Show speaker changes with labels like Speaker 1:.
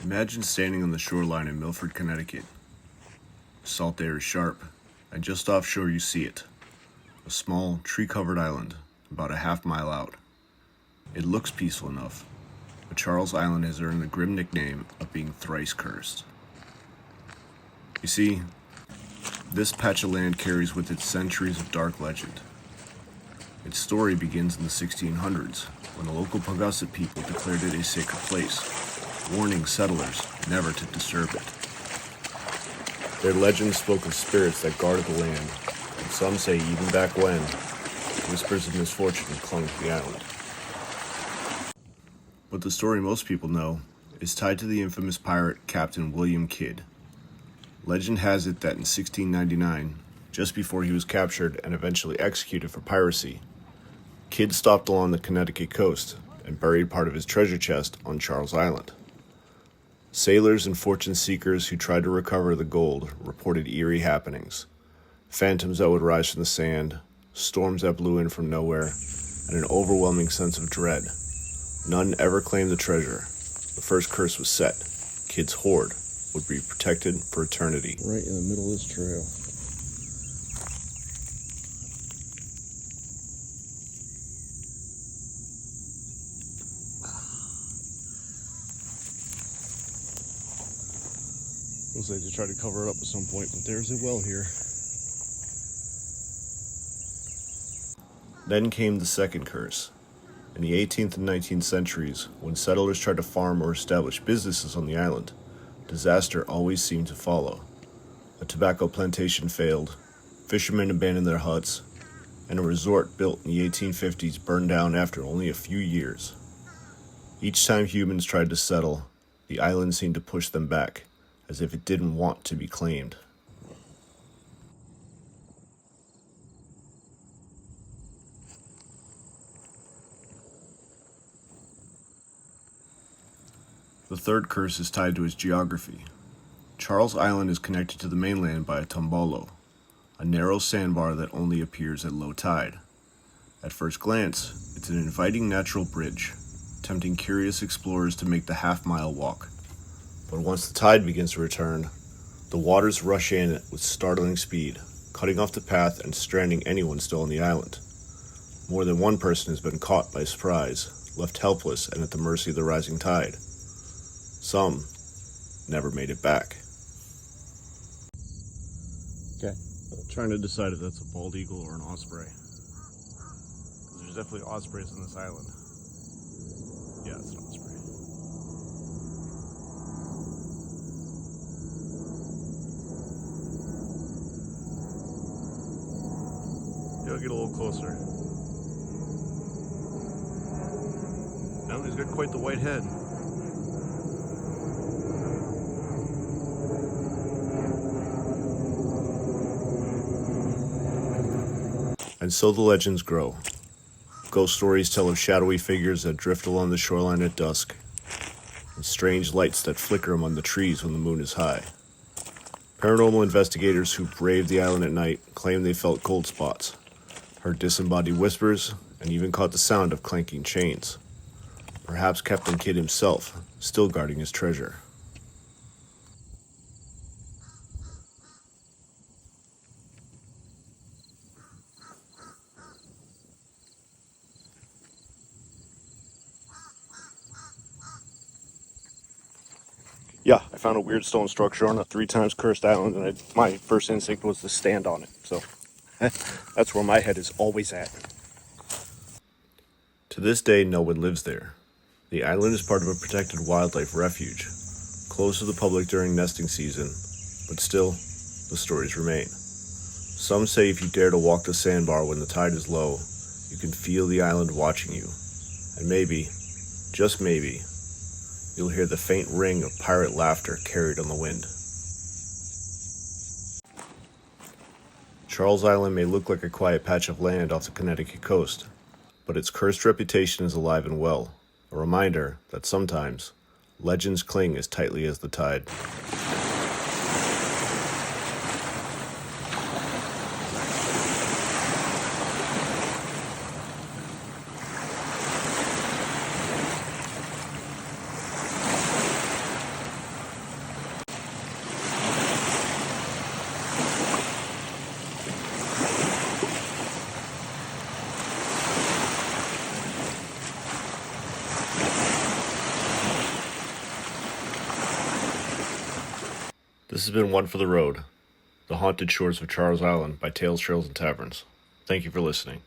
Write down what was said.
Speaker 1: Imagine standing on the shoreline in Milford, Connecticut. Salt air is sharp, and just offshore you see it. A small, tree-covered island, about a half-mile out. It looks peaceful enough, but Charles Island has earned the grim nickname of being thrice-cursed. You see, this patch of land carries with it centuries of dark legend. Its story begins in the 1600s, when the local Pugusset people declared it a sacred place, warning settlers never to disturb it. Their legends spoke of spirits that guarded the land, and some say even back when, whispers of misfortune clung to the island. But the story most people know is tied to the infamous pirate Captain William Kidd. Legend has it that in 1699, just before he was captured and eventually executed for piracy, Kidd stopped along the Connecticut coast and buried part of his treasure chest on Charles Island. Sailors and fortune seekers who tried to recover the gold reported eerie happenings. Phantoms that would rise from the sand, storms that blew in from nowhere, and an overwhelming sense of dread. None ever claimed the treasure. The first curse was set. Kidd's hoard would be protected for eternity.
Speaker 2: Right in the middle of this trail. Looks like they tried to cover it up at some point, but there's a well here.
Speaker 1: Then came the second curse. In the 18th and 19th centuries, when settlers tried to farm or establish businesses on the island, disaster always seemed to follow. A tobacco plantation failed, fishermen abandoned their huts, and a resort built in the 1850s burned down after only a few years. Each time humans tried to settle, the island seemed to push them back, as if it didn't want to be claimed. The third curse is tied to its geography. Charles Island is connected to the mainland by a tombolo, a narrow sandbar that only appears at low tide. At first glance, it's an inviting natural bridge, tempting curious explorers to make the half-mile walk. But once the tide begins to return, the waters rush in with startling speed, cutting off the path and stranding anyone still on the island. More than one person has been caught by surprise, left helpless and at the mercy of the rising tide. Some never made it back.
Speaker 2: Okay. I'm trying to decide if that's a bald eagle or an osprey. There's definitely ospreys on this island. Yeah, it's an osprey. Yeah, I'll get a little closer. Now he's got quite the white head.
Speaker 1: And so the legends grow. Ghost stories tell of shadowy figures that drift along the shoreline at dusk, and strange lights that flicker among the trees when the moon is high. Paranormal investigators who braved the island at night claim they felt cold spots, heard disembodied whispers, and even caught the sound of clanking chains. Perhaps Captain Kidd himself, still guarding his treasure.
Speaker 2: Yeah, I found a weird stone structure on a 3 times cursed island, and my first instinct was to stand on it. So that's where my head is always at.
Speaker 1: To this day, no one lives there. The island is part of a protected wildlife refuge, closed to the public during nesting season, but still, the stories remain. Some say if you dare to walk the sandbar when the tide is low, you can feel the island watching you, and maybe, just maybe, you'll hear the faint ring of pirate laughter carried on the wind. Charles Island may look like a quiet patch of land off the Connecticut coast, but its cursed reputation is alive and well, a reminder that sometimes legends cling as tightly as the tide. This has been One for the Road, The Haunted Shores of Charles Island by Tales, Trails, and Taverns. Thank you for listening.